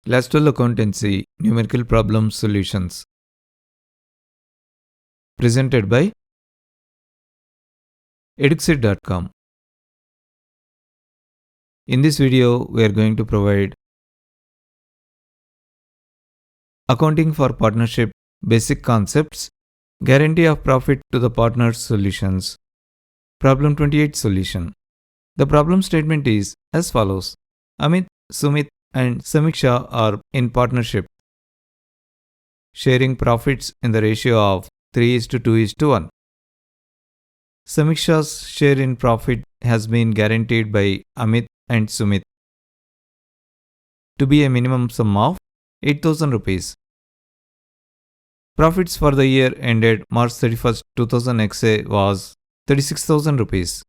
Class 12 Accountancy Numerical Problem Solutions, presented by eduxit.com. In this video, we are going to provide Accounting for Partnership Basic Concepts, Guarantee of Profit to the Partners Solutions. Problem 28 Solution. The problem statement is as follows. Amit, Sumit and Samiksha are in partnership, sharing profits in the ratio of 3:2:1. Samiksha's share in profit has been guaranteed by Amit and Sumit to be a minimum sum of 8,000 rupees. Profits for the year ended March 31st, 2000 XA was 36,000 rupees.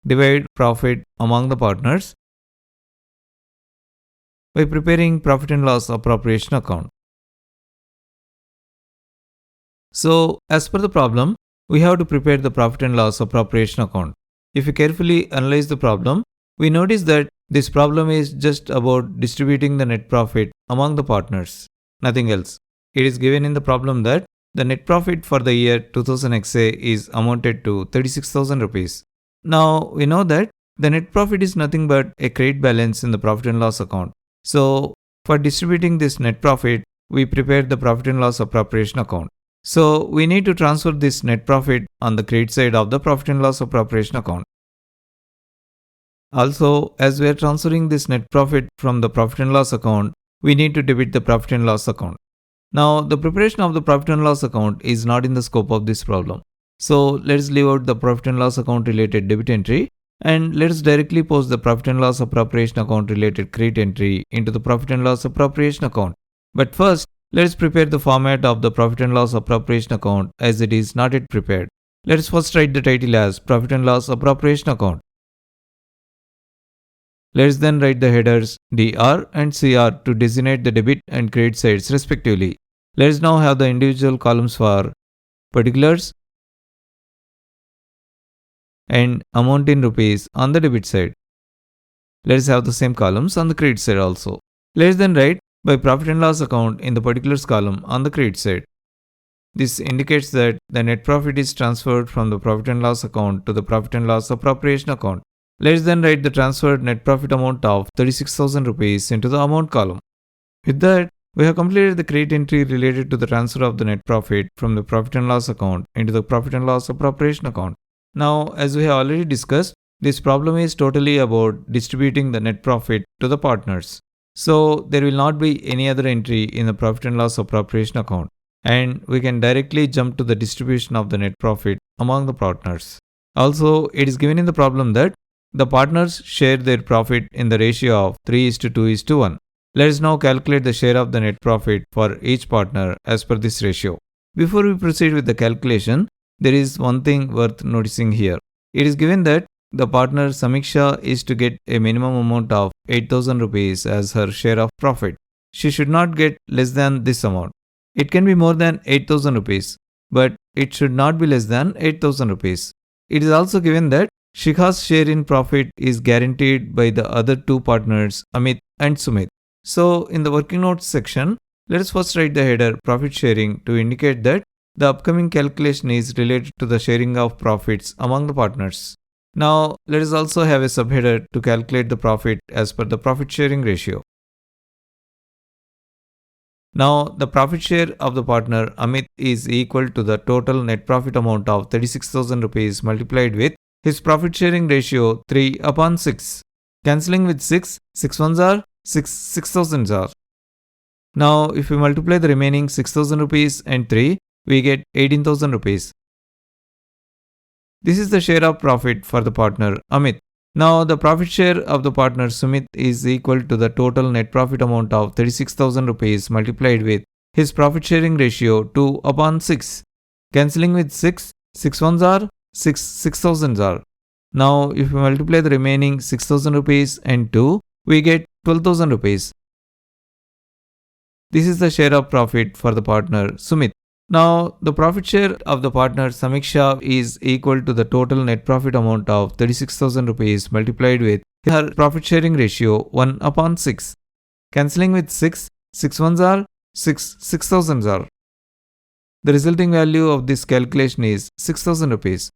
Divide profit among the partners by preparing profit and loss appropriation account. So, as per the problem, we have to prepare the profit and loss appropriation account. If you carefully analyze the problem, we notice that this problem is just about distributing the net profit among the partners, nothing else. It is given in the problem that the net profit for the year 2000 XA is amounted to 36,000 rupees. Now, we know that the net profit is nothing but a credit balance in the profit and loss account. So, for distributing this net profit, we prepare the profit and loss appropriation account. So, we need to transfer this net profit on the credit side of the profit and loss appropriation account. Also, as we are transferring this net profit from the profit and loss account, we need to debit the profit and loss account. Now, the preparation of the profit and loss account is not in the scope of this problem. So, let's leave out the profit and loss account related debit entry and let's directly post the profit and loss appropriation account related credit entry into the profit and loss appropriation account. But first, let's prepare the format of the profit and loss appropriation account as it is not yet prepared. Let's first write the title as profit and loss appropriation account. Let's then write the headers DR and CR to designate the debit and credit sides respectively. Let's now have the individual columns for particulars and amount in rupees on the debit side. Let's have the same columns on the credit side also. Let's then write by profit and loss account in the particulars column on the credit side. This indicates that the net profit is transferred from the profit and loss account to the profit and loss appropriation account. Let's then write the transferred net profit amount of 36,000 rupees into the amount column. With that, we have completed the credit entry related to the transfer of the net profit from the profit and loss account into the profit and loss appropriation account. Now, as we have already discussed, this problem is totally about distributing the net profit to the partners. So, there will not be any other entry in the profit and loss appropriation account, and we can directly jump to the distribution of the net profit among the partners. Also, it is given in the problem that the partners share their profit in the ratio of 3:2:1. Let us now calculate the share of the net profit for each partner as per this ratio. Before we proceed with the calculation, there is one thing worth noticing here. It is given that the partner Samiksha is to get a minimum amount of 8,000 rupees as her share of profit. She should not get less than this amount. It can be more than 8,000 rupees, but it should not be less than 8,000 rupees. It is also given that Shikha's share in profit is guaranteed by the other two partners, Amit and Sumit. So, in the working notes section, let us first write the header profit sharing to indicate that the upcoming calculation is related to the sharing of profits among the partners. Now, let us also have a subheader to calculate the profit as per the profit sharing ratio. Now, the profit share of the partner Amit is equal to the total net profit amount of 36,000 rupees multiplied with his profit sharing ratio 3/6. Cancelling with 6, 6 ones are 6,000 are. Now, if we multiply the remaining 6,000 rupees and 3, we get 18,000 rupees. This is the share of profit for the partner Amit. Now, the profit share of the partner Sumit is equal to the total net profit amount of 36,000 rupees multiplied with his profit sharing ratio 2/6. Cancelling with 6, 6 ones are 6,000 are. Now, if we multiply the remaining 6,000 rupees and 2, we get 12,000 rupees. This is the share of profit for the partner Sumit. Now, the profit share of the partner Samiksha is equal to the total net profit amount of 36,000 rupees multiplied with her profit sharing ratio 1/6. Cancelling with 6, 6 ones are 6, 6,000s are. The resulting value of this calculation is 6,000 rupees.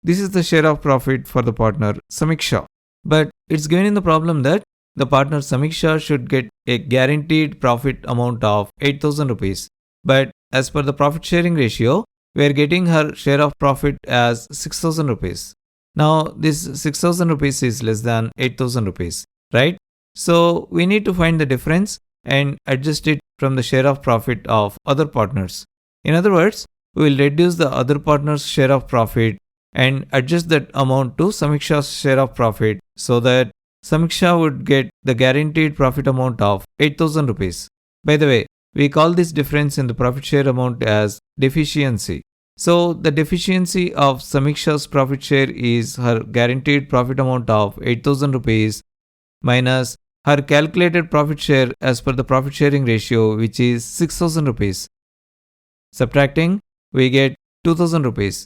This is the share of profit for the partner Samiksha. But it's given in the problem that the partner Samiksha should get a guaranteed profit amount of 8,000 rupees. But as per the profit sharing ratio, we are getting her share of profit as 6,000 rupees. Now this 6,000 rupees is less than 8,000 rupees, right? So we need to find the difference and adjust it from the share of profit of other partners. In other words, we will reduce the other partner's share of profit and adjust that amount to Samiksha's share of profit so that Samiksha would get the guaranteed profit amount of 8,000 rupees. By the way, we call this difference in the profit share amount as deficiency. So the deficiency of Samiksha's profit share is her guaranteed profit amount of 8,000 rupees minus her calculated profit share as per the profit sharing ratio, which is 6,000 rupees. Subtracting, we get 2,000 rupees.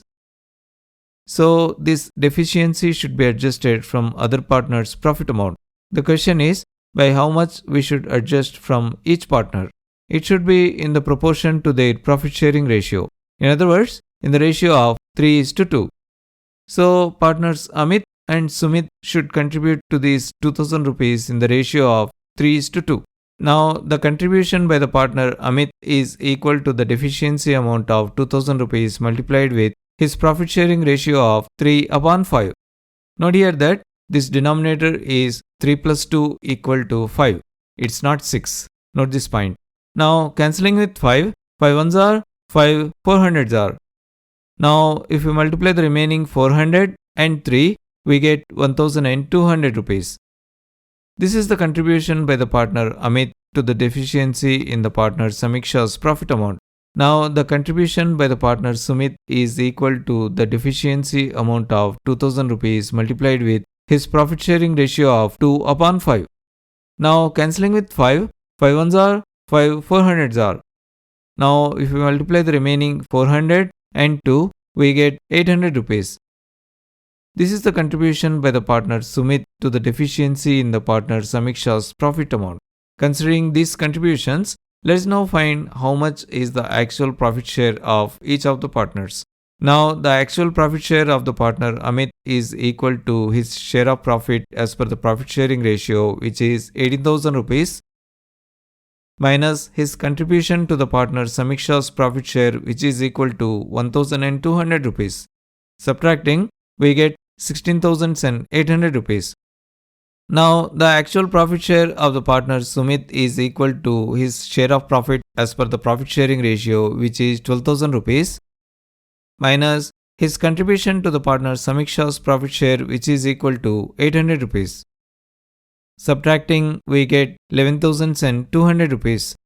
So this deficiency should be adjusted from other partners' profit amount. The question is by how much we should adjust from each partner. It should be in the proportion to their profit sharing ratio. In other words, in the ratio of 3:2. So partners Amit and Sumit should contribute to these 2,000 rupees in the ratio of 3:2. Now the contribution by the partner Amit is equal to the deficiency amount of 2,000 rupees multiplied with his profit sharing ratio of 3/5. Note here that this denominator is 3 plus 2 equal to 5. It's not 6. Note this point. Now cancelling with 5, 5 ones are 5, 400s are. Now if we multiply the remaining 400 and 3, we get 1,200 rupees. This is the contribution by the partner Amit to the deficiency in the partner Samiksha's profit amount. Now the contribution by the partner Sumit is equal to the deficiency amount of 2,000 rupees multiplied with his profit sharing ratio of 2/5. Now cancelling with 5, 5 ones are 5, 400s are. Now if we multiply the remaining 400 and 2, we get 800 rupees. This is the contribution by the partner Sumit to the deficiency in the partner Samiksha's profit amount. Considering these contributions, let's now find how much is the actual profit share of each of the partners. Now the actual profit share of the partner Amit is equal to his share of profit as per the profit sharing ratio, which is 18,000 rupees minus his contribution to the partner Samiksha's profit share, which is equal to 1,200 rupees. Subtracting, we get 16,800 rupees. Now the actual profit share of the partner Sumit is equal to his share of profit as per the profit sharing ratio, which is 12,000 rupees minus his contribution to the partner Samiksha's profit share, which is equal to 800 rupees. Subtracting, we get 11,200 rupees.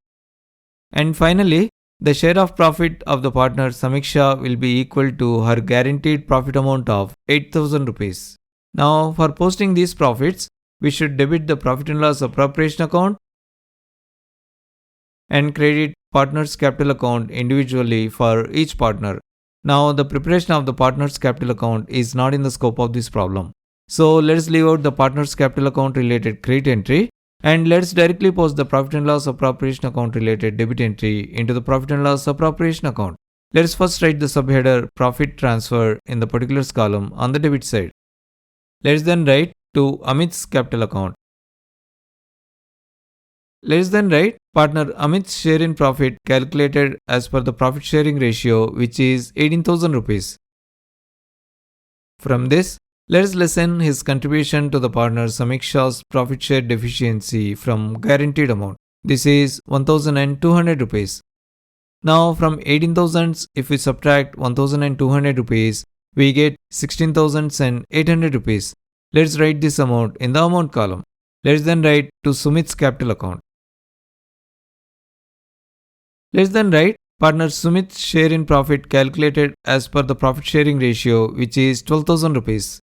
And finally, the share of profit of the partner Samiksha will be equal to her guaranteed profit amount of 8,000 rupees. Now for posting these profits, we should debit the profit and loss appropriation account and credit partner's capital account individually for each partner. Now the preparation of the partner's capital account is not in the scope of this problem. So let's leave out the partner's capital account related credit entry and let's directly post the profit and loss appropriation account related debit entry into the profit and loss appropriation account. Let's first write the subheader profit transfer in the particulars column on the debit side. Let's then write to Amit's capital account. Let's then write partner Amit's share in profit calculated as per the profit sharing ratio, which is 18,000 rupees. From this, let's lessen his contribution to the partner Samiksha's profit share deficiency from guaranteed amount. This is 1,200 rupees. Now from 18,000, if we subtract 1,200 rupees, we get 16,800 rupees. Let's write this amount in the amount column. Let's then write to Sumit's capital account. Let's then write partner Sumit's share in profit calculated as per the profit sharing ratio, which is 12,000 rupees.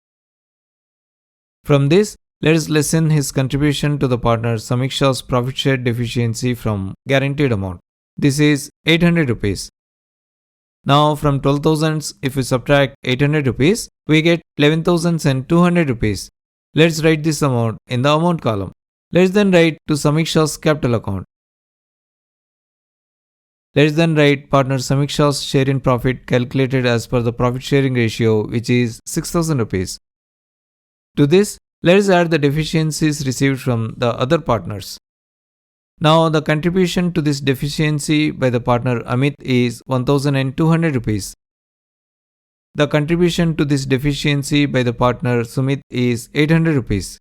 From this, let us lessen his contribution to the partner Samiksha's profit share deficiency from guaranteed amount. This is 800 rupees. Now from 12,000, if we subtract 800 rupees, we get 11,200 rupees. Let's write this amount in the amount column. Let's then write to Samiksha's capital account. Let's then write partner Samiksha's share in profit calculated as per the profit sharing ratio, which is 6,000 rupees. To this, let's add the deficiencies received from the other partners. Now, the contribution to this deficiency by the partner Amit is 1,200 rupees. The contribution to this deficiency by the partner Sumit is 800 rupees.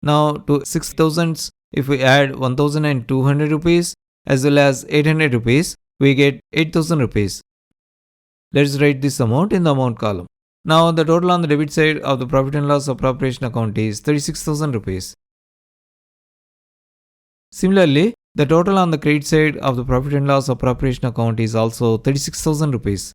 Now, to 6,000, if we add 1,200 rupees as well as 800 rupees, we get 8,000 rupees. Let's write this amount in the amount column. Now, the total on the debit side of the profit and loss appropriation account is 36,000 rupees. Similarly, the total on the credit side of the profit and loss appropriation account is also 36,000 rupees.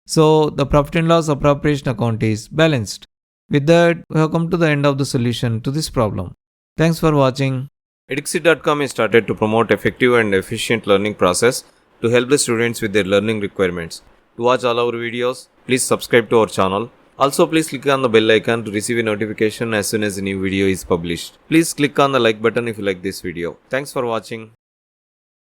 So, the profit and loss appropriation account is balanced. With that, we have come to the end of the solution to this problem. Thanks for watching. Edixit.com is started to promote effective and efficient learning process to help the students with their learning requirements. To watch all our videos, please subscribe to our channel. Also, please click on the bell icon to receive a notification as soon as a new video is published. Please click on the like button if you like this video. Thanks for watching.